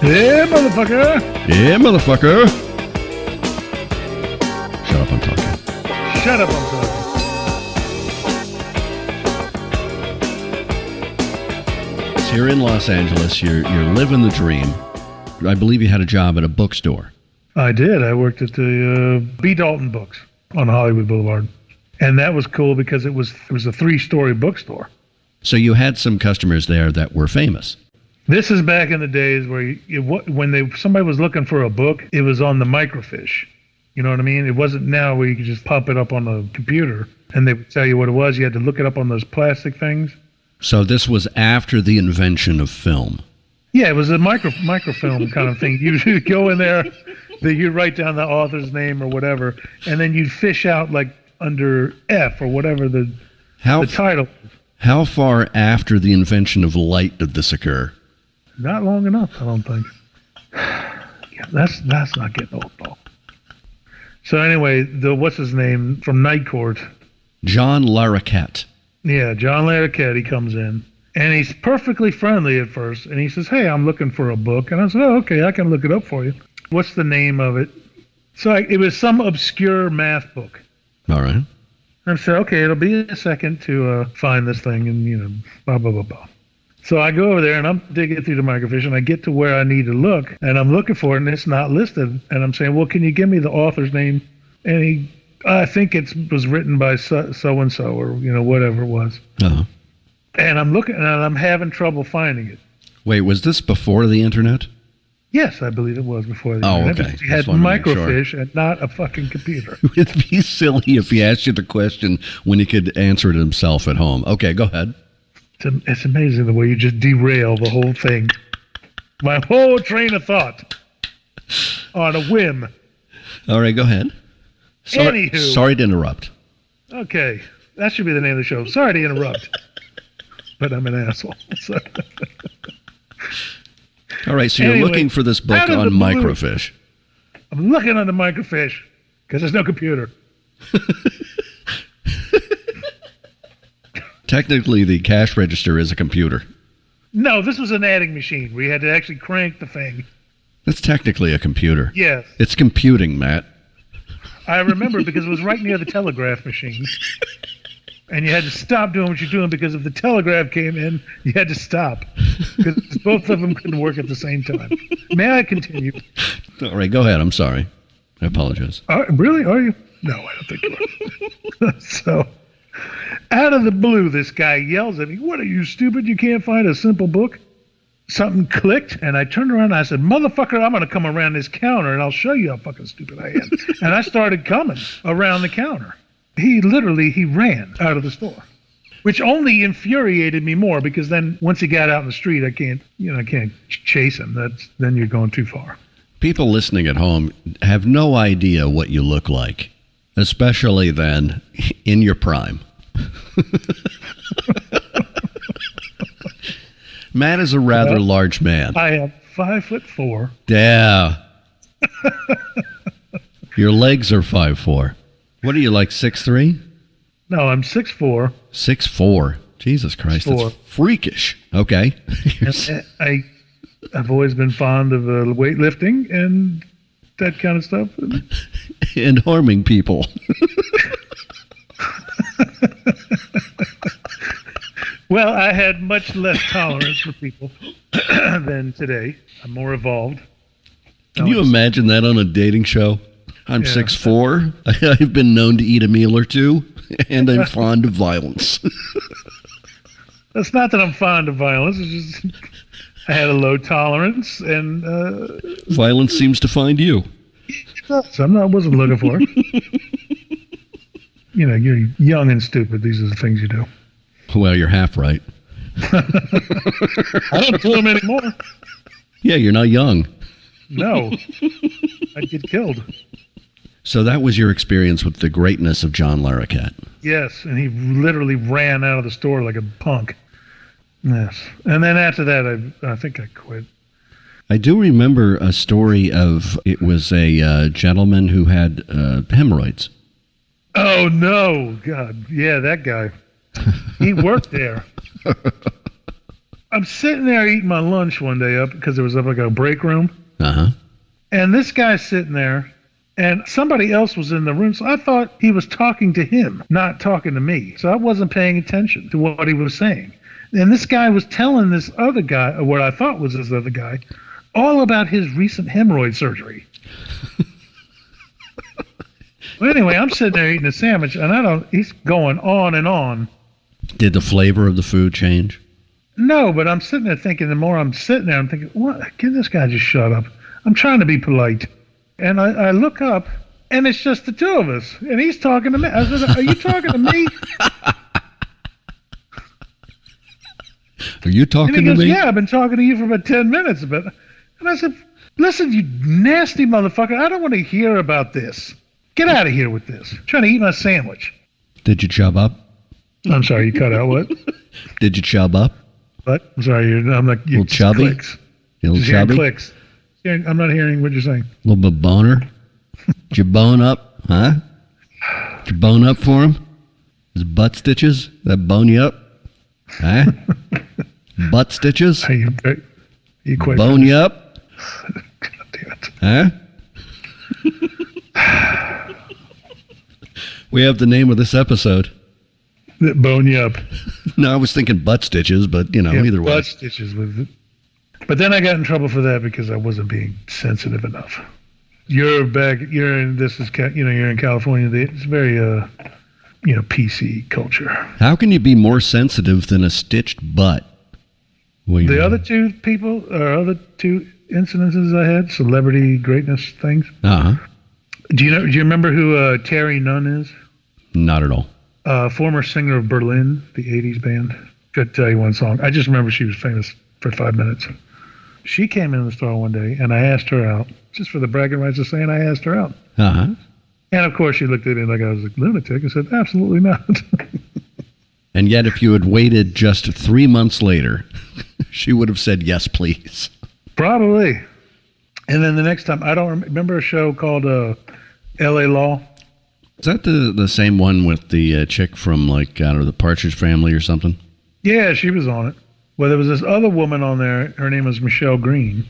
Yeah, motherfucker. Yeah, motherfucker. Shut up, I'm talking. Shut up, I'm talking. So you're in Los Angeles. You're living the dream. I believe you had a job at a bookstore. I did. I worked at the B. Dalton Books on Hollywood Boulevard. And that was cool because it was a 3-story bookstore. So you had some customers there that were famous. This is back in the days where when somebody was looking for a book, it was on the microfiche. You know what I mean? It wasn't now where you could just pop it up on the computer and they would tell you what it was. You had to look it up on those plastic things. So this was after the invention of film. Yeah, it was a microfilm kind of thing. You go in there, you'd write down the author's name or whatever, and then you'd fish out like under F or whatever the title. How far after the invention of light did this occur? Not long enough, I don't think. Yeah, that's not getting old, though. So anyway, what's his name from Night Court? John Larroquette. Yeah, John Larroquette, he comes in. And he's perfectly friendly at first. And he says, hey, I'm looking for a book. And I said, oh, okay, I can look it up for you. What's the name of it? So it was some obscure math book. All right. I said, okay, it'll be a second to find this thing and, blah, blah, blah, blah. So I go over there and I'm digging through the microfiche and I get to where I need to look and I'm looking for it and it's not listed. And I'm saying, well, can you give me the author's name? And I think it was written by so-and-so or, whatever it was. Uh-huh. And I'm looking and I'm having trouble finding it. Wait, was this before the internet? Yes, I believe it was before the internet. Okay. He had microfiche and not a fucking computer. It would be silly if he asked you the question when he could answer it himself at home. Okay, go ahead. It's amazing the way you just derail the whole thing. My whole train of thought on a whim. All right, go ahead. Anywho. Sorry to interrupt. Okay, that should be the name of the show. Sorry to interrupt. But I'm an asshole. So. All right, so you're looking for this book on microfiche. I'm looking on the microfiche because there's no computer. Technically, the cash register is a computer. No, this was an adding machine where you had to actually crank the thing. That's technically a computer. Yes. It's computing, Matt. I remember because it was right near the telegraph machine. And you had to stop doing what you're doing because if the telegraph came in, you had to stop. Because both of them couldn't work at the same time. May I continue? All right, go ahead. I'm sorry. I apologize. Really? Are you? No, I don't think you are. So, out of the blue, this guy yells at me, what are you, stupid? You can't find a simple book? Something clicked, and I turned around and I said, motherfucker, I'm going to come around this counter, and I'll show you how fucking stupid I am. And I started coming around the counter. He ran out of the store, which only infuriated me more because then once he got out in the street, I can't chase him. Then you're going too far. People listening at home have no idea what you look like, especially then in your prime. Matt is a rather large man. I am 5'4". Yeah. Your legs are 5'4". What are you, like 6'3"? No, I'm 6'4". 6'4". Jesus Christ, that's freakish. Okay. I've always been fond of weightlifting and that kind of stuff. And harming people. Well, I had much less tolerance for people than today. I'm more evolved. Can you imagine that on a dating show? I'm 6'4". I've been known to eat a meal or two, and I'm fond of violence. It's not that I'm fond of violence. It's just I had a low tolerance, and violence seems to find you. I wasn't looking for it. You're young and stupid. These are the things you do. Well, you're half right. I don't do them anymore. Yeah, you're not young. No, I'd get killed. So that was your experience with the greatness of John Larroquette. Yes, and he literally ran out of the store like a punk. Yes, and then after that, I think I quit. I do remember a story of, it was a gentleman who had hemorrhoids. Oh, no, God. Yeah, that guy. He worked there. I'm sitting there eating my lunch one day up because there was up like a break room. Uh-huh. And this guy's sitting there, and somebody else was in the room, so I thought he was talking to him, not talking to me. So I wasn't paying attention to what he was saying. And this guy was telling this other guy, or what I thought was this other guy, all about his recent hemorrhoid surgery. Well, anyway, I'm sitting there eating a sandwich, and he's going on and on. Did the flavor of the food change? No, but I'm sitting there thinking, the more I'm sitting there, I'm thinking, what? Can this guy just shut up? I'm trying to be polite. And I look up, and it's just the two of us. And he's talking to me. I said, are you talking to me? Are you talking and he goes, to me? Yeah, I've been talking to you for about 10 minutes. And I said, listen, you nasty motherfucker, I don't want to hear about this. Get out of here with this. I'm trying to eat my sandwich. Did you chub up? I'm sorry, you cut out what? Did you chub up? What? I'm sorry, I'm like, little chubby? Clicks. Little chubby? Clicks. I'm not hearing what you're saying. A little bit boner? Did you bone up, huh? Did you bone up for him? His butt stitches? That bone you up? Huh? Butt stitches? You quite bone finished. you up? God damn it. Huh? We have the name of this episode. Bone you up. No, I was thinking butt stitches, but either way. Butt stitches with it. But then I got in trouble for that because I wasn't being sensitive enough. You're in California. It's very, PC culture. How can you be more sensitive than a stitched butt? The other two incidences I had, celebrity greatness things. Uh-huh. Do you remember who Terry Nunn is? Not at all. Former singer of Berlin, the 80s band. Could tell you one song. I just remember she was famous for 5 minutes. She came in the store one day, and I asked her out, just for the bragging rights of saying I asked her out. Uh-huh. And, of course, she looked at me like I was a lunatic and said, absolutely not. And yet, if you had waited just 3 months later, she would have said, yes, please. Probably. And then the next time, I don't remember a show called L.A. Law. Is that the same one with the chick from, the Partridge Family or something? Yeah, she was on it. Well, there was this other woman on there. Her name was Michelle Green.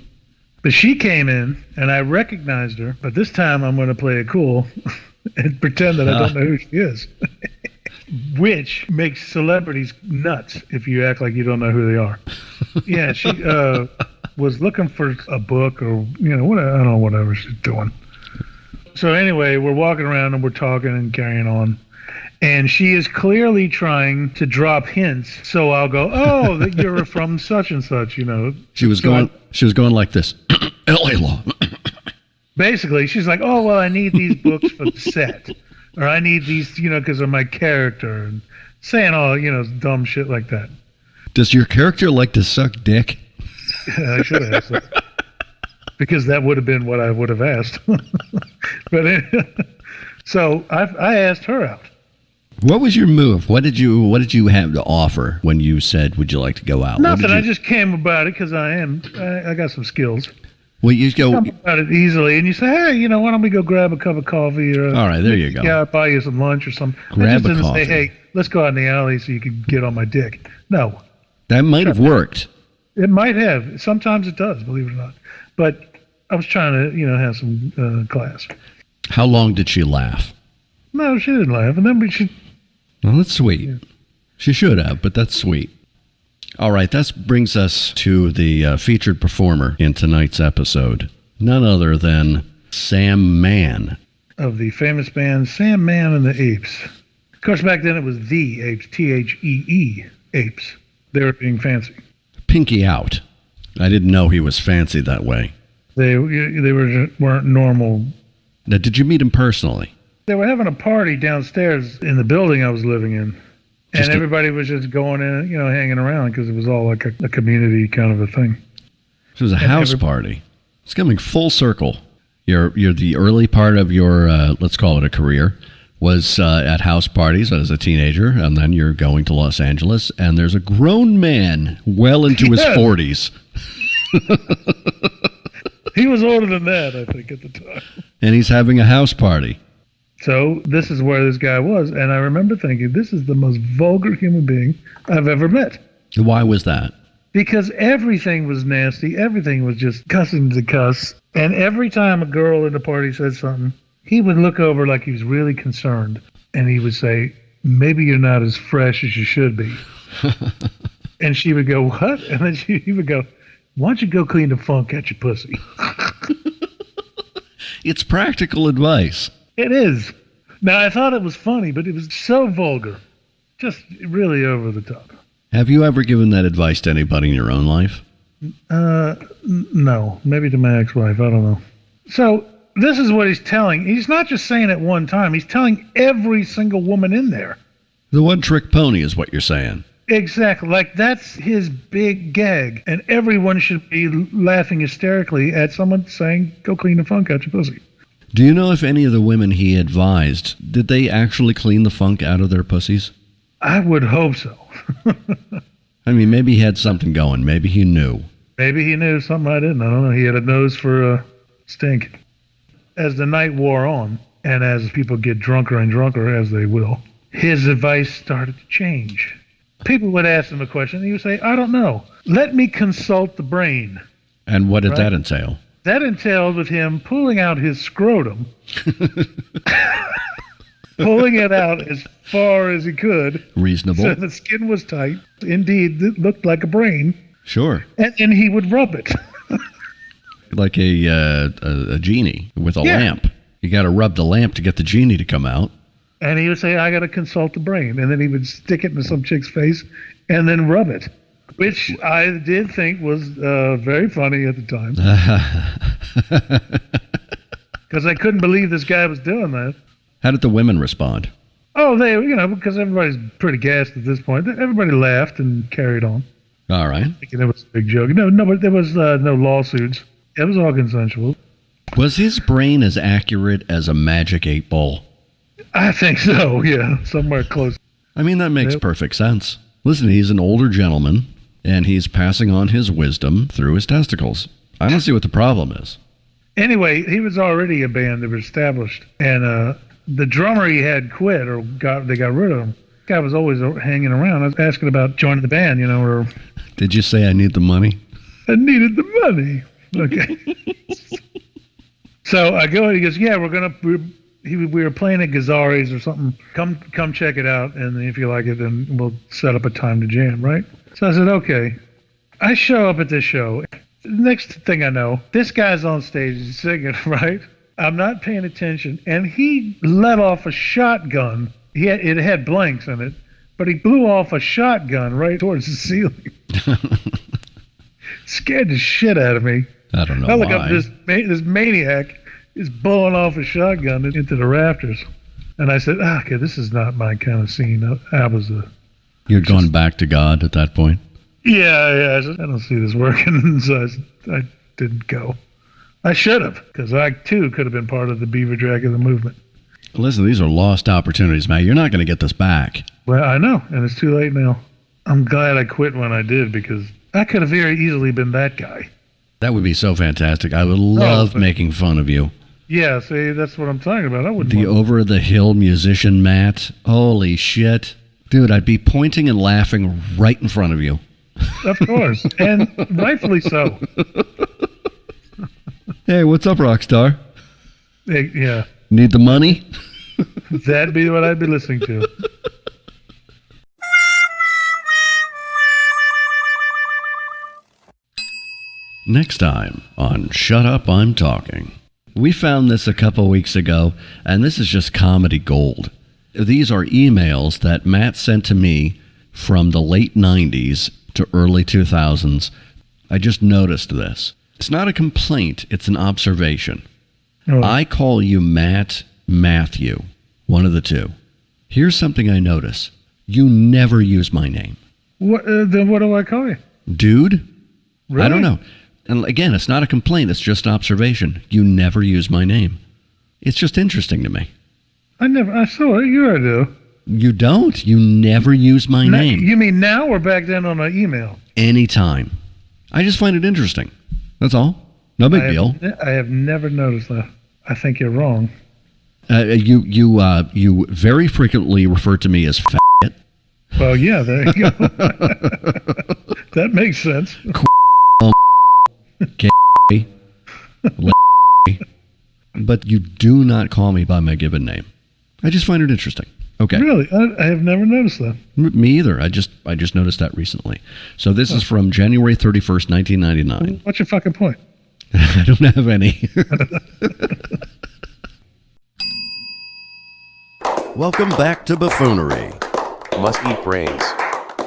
But she came in, and I recognized her. But this time, I'm going to play it cool and pretend that I don't know who she is. Which makes celebrities nuts if you act like you don't know who they are. Yeah, she was looking for a book or, whatever she's doing. So anyway, we're walking around and we're talking and carrying on. And she is clearly trying to drop hints. So I'll go, oh, that you're from such and such, She was going like this. L.A. Law. Basically, she's like, oh, well, I need these books for the set. Or I need these, because of my character. And saying all, dumb shit like that. Does your character like to suck dick? I should have asked that. Because that would have been what I would have asked. But so I asked her out. What was your move? What did you have to offer when you said, would you like to go out? Nothing. I just came about it because I got some skills. Well, you go about it easily, and you say, hey, why don't we go grab a cup of coffee? Or, all right, there you go. Yeah, I'll buy you some lunch or something. Grab a coffee. Say, hey, let's go out in the alley so you can get on my dick. No. That might have worked. It might have. Sometimes it does, believe it or not. But I was trying to, have some class. How long did she laugh? No, she didn't laugh. And then she... Well, that's sweet. Yeah. She should have, but that's sweet. All right, that brings us to the featured performer in tonight's episode. None other than Sam Mann. Of the famous band Sam Mann and the Apes. Of course, back then it was the Apes, T-H-E-E, Apes. They were being fancy. Pinky out. I didn't know he was fancy that way. They weren't normal. Now, did you meet him personally? They were having a party downstairs in the building I was living in. And everybody was just going in, hanging around because it was all like a community kind of a thing. It was a house party. It's coming full circle. You're the early part of your, let's call it a career, was at house parties as a teenager, and then you're going to Los Angeles, and there's a grown man well into his 40s. He was older than that, I think, at the time. And he's having a house party. So this is where this guy was, and I remember thinking, this is the most vulgar human being I've ever met. Why was that? because everything was nasty. Everything was just cussing to cuss. And every time a girl in the party said something, he would look over like he was really concerned. And he would say, maybe you're not as fresh as you should be. And she would go, what? And then he would go, why don't you go clean the funk out your pussy? It's practical advice. It is. Now, I thought it was funny, but it was so vulgar. Just really over the top. Have you ever given that advice to anybody in your own life? No. Maybe to my ex-wife. I don't know. So this is what he's telling. He's not just saying it one time. He's telling every single woman in there. The one-trick pony is what you're saying. Exactly. Like, that's his big gag. And everyone should be laughing hysterically at someone saying, go clean the funk out your pussy. Do you know if any of the women he advised, did they actually clean the funk out of their pussies? I would hope so. I mean, maybe he had something going. Maybe he knew. Maybe he knew something I didn't. I don't know. He had a nose for stink. As the night wore on, and as people get drunker and drunker, as they will, his advice started to change. People would ask him a question, and he would say, I don't know. Let me consult the brain. And what did that entail? That entailed with him pulling out his scrotum, pulling it out as far as he could. Reasonable. So the skin was tight. Indeed, it looked like a brain. Sure. And he would rub it. Like a genie with a lamp. You got to rub the lamp to get the genie to come out. And he would say, I got to consult the brain. And then he would stick it in some chick's face and then rub it, which I did think was very funny at the time. Because I couldn't believe this guy was doing that. How did the women respond? Oh, they, because everybody's pretty gassed at this point. Everybody laughed and carried on. All right. Thinking it was a big joke. No, but there was no lawsuits. It was all consensual. Was his brain as accurate as a magic 8-ball? I think so, yeah. Somewhere close. I mean, that makes perfect sense. Listen, he's an older gentleman, and he's passing on his wisdom through his testicles. I don't see what the problem is. Anyway, he was already a band that was established, and the drummer he had quit, or they got rid of him. The guy was always hanging around. I was asking about joining the band, or... Did you say I need the money? I needed the money. Okay. So I go and he goes, yeah, we were playing at Gazzari's or something. Come check it out, and if you like it, then we'll set up a time to jam, right? So I said, okay. I show up at this show. Next thing I know, this guy's on stage, he's singing, right? I'm not paying attention, and he let off a shotgun. It had blanks in it, but he blew off a shotgun right towards the ceiling. Scared the shit out of me. I don't know I look why. up, this maniac is blowing off a shotgun into the rafters. And I said, okay, this is not my kind of scene. You'd gone back to God at that point? Yeah. I said, I don't see this working. So I didn't go. I should have, because I, too, could have been part of the Beaver Dracula movement. Listen, these are lost opportunities, man. You're not going to get this back. Well, I know, and it's too late now. I'm glad I quit when I did, because I could have very easily been that guy. That would be so fantastic. I would love making fun of you. Yeah, see, that's what I'm talking about. I wouldn't The over-the-hill musician, Matt. Holy shit. Dude, I'd be pointing and laughing right in front of you. Of course, and rightfully so. Hey, what's up, rock star? Hey, yeah. Need the money? That'd be what I'd be listening to. Next time on Shut Up, I'm Talking. We found this a couple weeks ago, and this is just comedy gold. These are emails that Matt sent to me from the late 90s to early 2000s. I just noticed this. It's not a complaint, it's an observation. Oh. I call you Matt, Matthew, one of the two. Here's something I notice. You never use my name. What? Then what do I call you? Dude? Really? I don't know. And again, it's not a complaint, it's just an observation. You never use my name. It's just interesting to me. I saw it. You do. You don't. You never use my name. You mean now or back then on an email? Anytime. I just find it interesting. That's all. No big deal. I have never noticed that. I think you're wrong. You very frequently refer to me as fat. Well, yeah, there you go. That makes sense. But you do not call me by my given name. I just find it interesting. Okay. Really? I have never noticed that. Me either. I just noticed that recently. So this is from January 31st, 1999. What's your fucking point? I don't have any. Welcome back to Buffoonery. Must eat brains.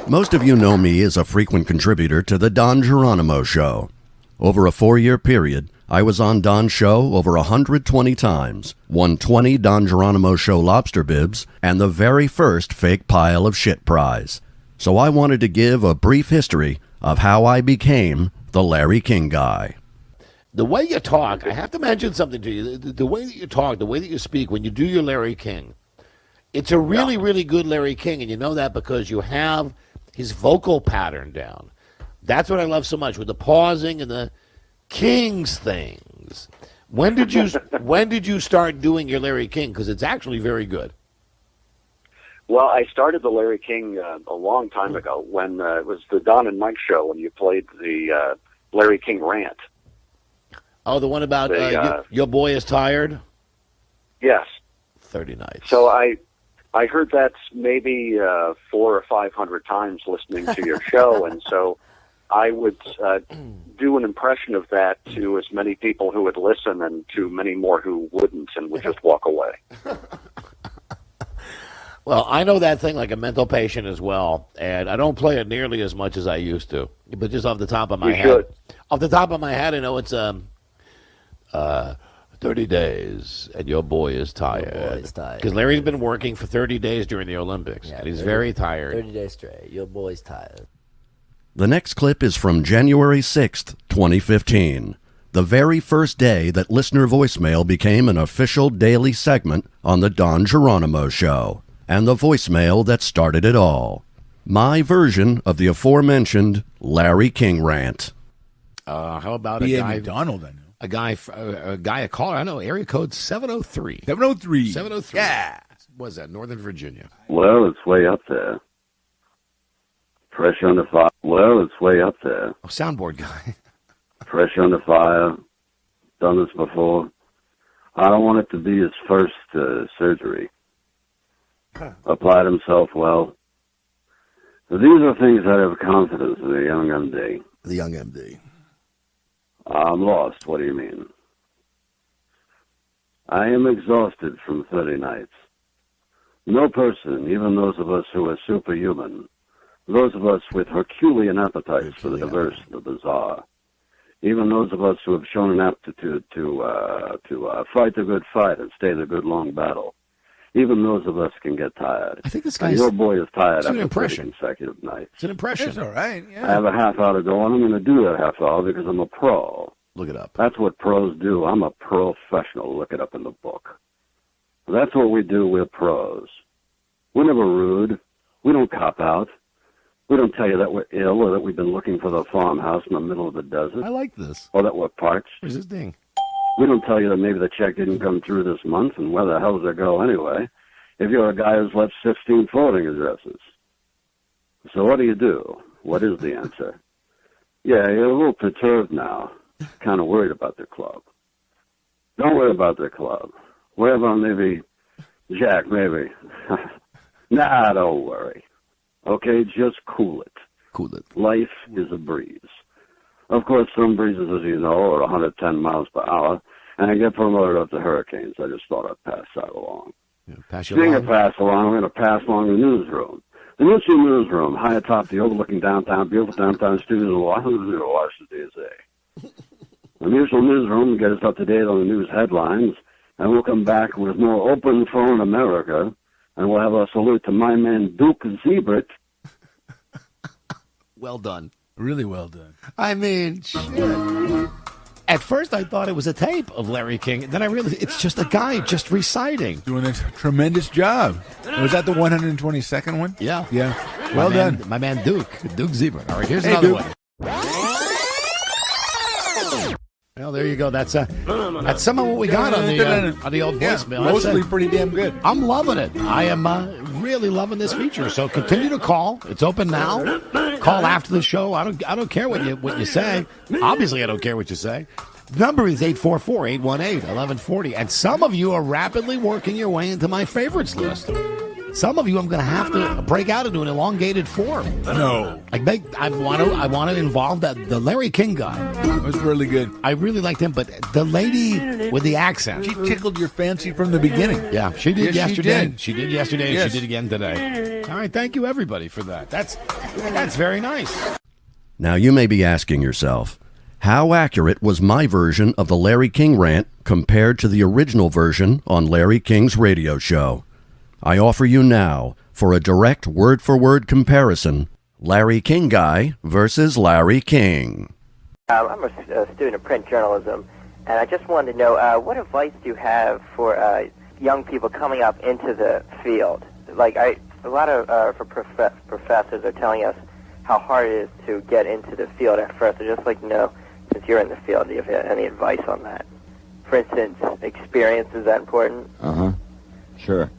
Most of you know me as a frequent contributor to the Don Geronimo Show. Over a 4-year period, I was on Don's show over 120 times, won 20 Don Geronimo Show lobster bibs, and the very first fake pile of shit prize. So I wanted to give a brief history of how I became the Larry King guy. The way you talk, I have to mention something to you. The way that you talk, the way that you speak, when you do your Larry King, it's a really, really good Larry King, and you know that because you have his vocal pattern down. That's what I love so much, with the pausing and the King's things. When did you start doing your Larry King? Because it's actually very good. Well, I started the Larry King a long time ago when it was the Don and Mike show when you played the Larry King Rant. Oh, the one about your boy is tired? Yes. 30 nights. So I heard that maybe 400 or 500 times listening to your show, and so I would do an impression of that to as many people who would listen and to many more who wouldn't and would just walk away. Well, I know that thing like a mental patient as well, and I don't play it nearly as much as I used to. But just off the top of my head, I know it's 30 days, and your boy is tired. Because Larry's been working for 30 days during the Olympics, and he's very tired. 30 days straight. Your boy's tired. The next clip is from January 6th, 2015, the very first day that listener voicemail became an official daily segment on the Don Geronimo Show, and the voicemail that started it all. My version of the aforementioned Larry King rant. How about B.A. a guy? McDonald, I know. A caller, I know, area code 703. 703. 703. Yeah. What was that, Northern Virginia? Well, it's way up there. Pressure on the fire. Well, it's way up there. Oh, soundboard guy. Pressure on the fire. Done this before. I don't want it to be his first surgery. Applied himself well. So these are things I have confidence in the young MD. The young MD. I'm lost. What do you mean? I am exhausted from 30 nights. No person, even those of us who are superhuman, those of us with Herculean appetites for the diverse, the bizarre, even those of us who have shown an aptitude to fight the good fight and stay the good long battle, even those of us can get tired. I think this guy's... Your boy is tired after 30 consecutive nights. It's an impression. That's all right, yeah. I have a half hour to go, and I'm going to do that half hour because I'm a pro. Look it up. That's what pros do. I'm a professional. Look it up in the book. That's what we do. We're pros. We're never rude. We don't cop out. We don't tell you that we're ill or that we've been looking for the farmhouse in the middle of the desert. I like this. Or that we're parched. Where's this ding? We don't tell you that maybe the check didn't come through this month, and where the hell does it go anyway, if you're a guy who's left 16 forwarding addresses. So what do? What is the answer? Yeah, you're a little perturbed now. Kind of worried about the club. Don't worry about the club. Worry about maybe Jack, maybe. Nah, don't worry. Okay, just cool it. Cool it. Life is a breeze. Of course, some breezes, as you know, are 110 miles per hour, and I get promoted up to hurricanes. I just thought I'd pass that along. Yeah, pass Speaking of pass along, we're going to pass along the newsroom. The newsroom, high atop the overlooking downtown, beautiful downtown studios of Washington, D.C. The newsroom gets us up to date on the news headlines, and we'll come back with more open phone America, and we'll have a salute to my man Duke Zebret. Well done. Really well done. I mean, shit. At first, I thought it was a tape of Larry King. Then I realized it's just a guy just reciting. Doing a tremendous job. Was that the 122nd one? Yeah. Yeah. Well done. My man Duke Zebret. All right, here's another Duke. one. Well, there you go. That's some of what we got on the old voicemail. Mostly pretty damn good. I'm loving it. I am really loving this feature. So continue to call. It's open now. Call after the show. I don't care what you say. Obviously, I don't care what you say. The number is 844-818-1140. And some of you are rapidly working your way into my favorites list. Some of you I'm going to have to break out into an elongated form. No. I want to involve the Larry King guy. It was really good. I really liked him, but the lady with the accent. She tickled your fancy from the beginning. Yeah, she did yesterday. She did. She did yesterday, Yes. and she did again today. All right, thank you, everybody, for that. That's very nice. Now, you may be asking yourself, how accurate was my version of the Larry King rant compared to the original version on Larry King's radio show? I offer you now, for a direct word-for-word comparison, Larry King Guy versus Larry King. I'm a student of print journalism, and I just wanted to know, what advice do you have for young people coming up into the field? Like, a lot of professors are telling us how hard it is to get into the field at first. I'd just like to know, since you're in the field, do you have any advice on that? For instance, experience, is that important? Sure.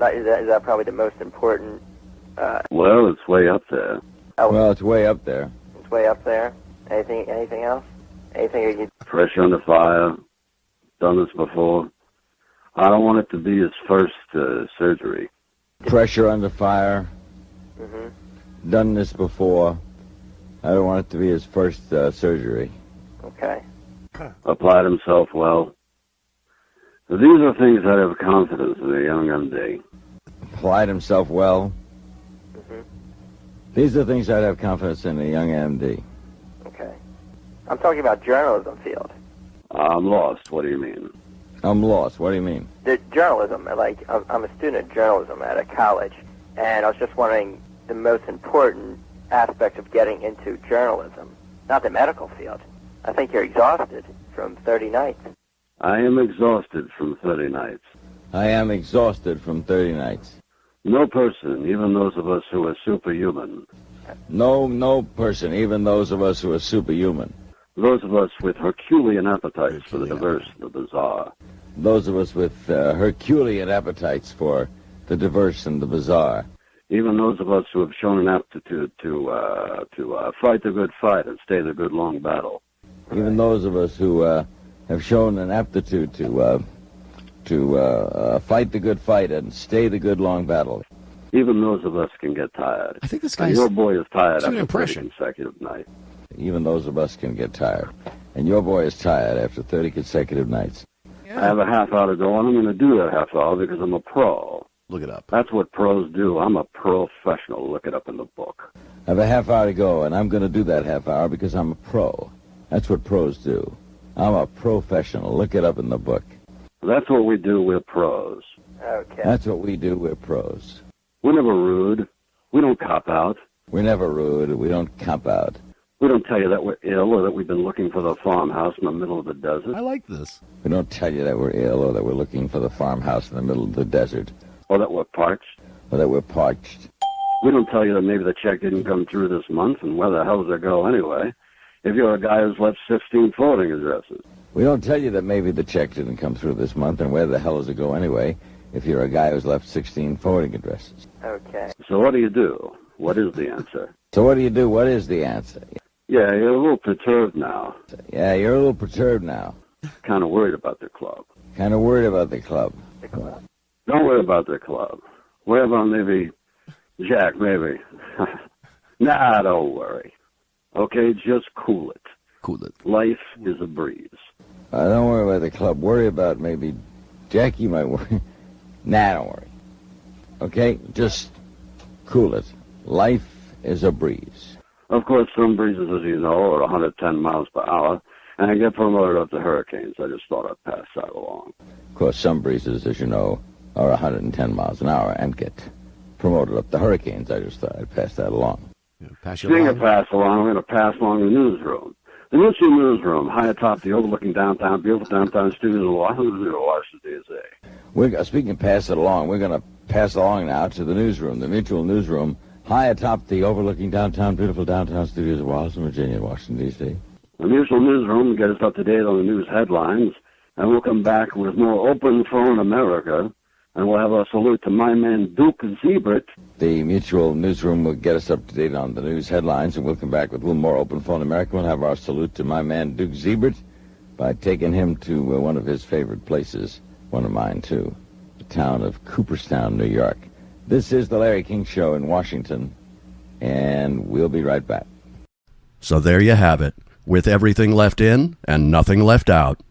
Is that probably the most important? Well, it's way up there. Well, it's way up there. It's way up there. Anything else? Anything you... Pressure under fire. Done this before. I don't want it to be his first surgery. Pressure under fire. Mm-hmm. Done this before. I don't want it to be his first surgery. Okay. Applied himself well. These are things that have confidence in a young MD. Applied himself well. Mm-hmm. These are things I'd have confidence in a young MD. Okay. I'm talking about journalism field. I'm lost. What do you mean? I'm lost. What do you mean? The journalism, like, I'm a student of journalism at a college, and I was just wondering the most important aspect of getting into journalism, not the medical field. I think you're exhausted from 30 nights. I am exhausted from 30 nights. I am exhausted from 30 nights. No person, even those of us who are superhuman. No person, even those of us who are superhuman. Those of us with Herculean appetites for the diverse and the bizarre. Those of us with Herculean appetites for the diverse and the bizarre. Even those of us who have shown an aptitude to fight the good fight and stay the good long battle. Even those of us who have shown an aptitude to fight the good fight and stay the good long battle. Even those of us can get tired. I think this And guy's... your boy is tired It's an after 30 impression. consecutive nights. Even those of us can get tired. And your boy is tired after 30 consecutive nights. I have a half hour to go, and I'm going to do that half hour because I'm a pro. Look it up. That's what pros do. I'm a professional. Look it up in the book. I have a half hour to go, and I'm going to do that half hour because I'm a pro. That's what pros do. I'm a professional. Look it up in the book. That's what we do. We're pros. Okay. That's what we do. We're pros. We're never rude. We don't cop out. We're never rude. We don't cop out. We don't tell you that we're ill or that we've been looking for the farmhouse in the middle of the desert. I like this. We don't tell you that we're ill or that we're looking for the farmhouse in the middle of the desert Or that we're parched. or that we're parched. We don't tell you that maybe the check didn't come through this month and where the hell does it go anyway if you're a guy who's left 16 forwarding addresses. We don't tell you that maybe the check didn't come through this month and where the hell does it go anyway if you're a guy who's left 16 forwarding addresses. Okay. So what do you do? What is the answer? So what do you do? What is the answer? Yeah, you're a little perturbed now. Yeah, you're a little perturbed now. Kind of worried about the club. Kind of worried about the club. Don't worry about the club. Worry about maybe Jack, maybe. Nah, don't worry. Okay, just cool it. Cool it. Life is a breeze. Don't worry about the club. Worry about maybe Jackie might worry. Nah, don't worry. Okay, just cool it. Life is a breeze. Of course, some breezes, as you know, are 110 miles per hour, and I get promoted up to hurricanes. I just thought I'd pass that along. Of course, some breezes, as you know, are 110 miles an hour and get promoted up to hurricanes. I just thought I'd pass that along. Yeah, pass you Speaking of along. pass along, I'm going to pass along the newsroom. The newsroom, high atop the overlooking downtown, beautiful downtown studios of Washington, D.C. Speaking of pass it along, we're going to pass along now to the newsroom, the mutual newsroom, high atop the overlooking downtown, beautiful downtown studios of Washington, Virginia, Washington, D.C. The mutual newsroom will get us up to date on the news headlines, and we'll come back with more open phone America And we'll have a salute to my man Duke Ziebert. The Mutual Newsroom will get us up to date on the news headlines, and we'll come back with a little more Open Phone America. We'll have our salute to my man Duke Ziebert by taking him to one of his favorite places, one of mine too, the town of Cooperstown, New York. This is the Larry King Show in Washington, and we'll be right back. So there you have it, with everything left in and nothing left out.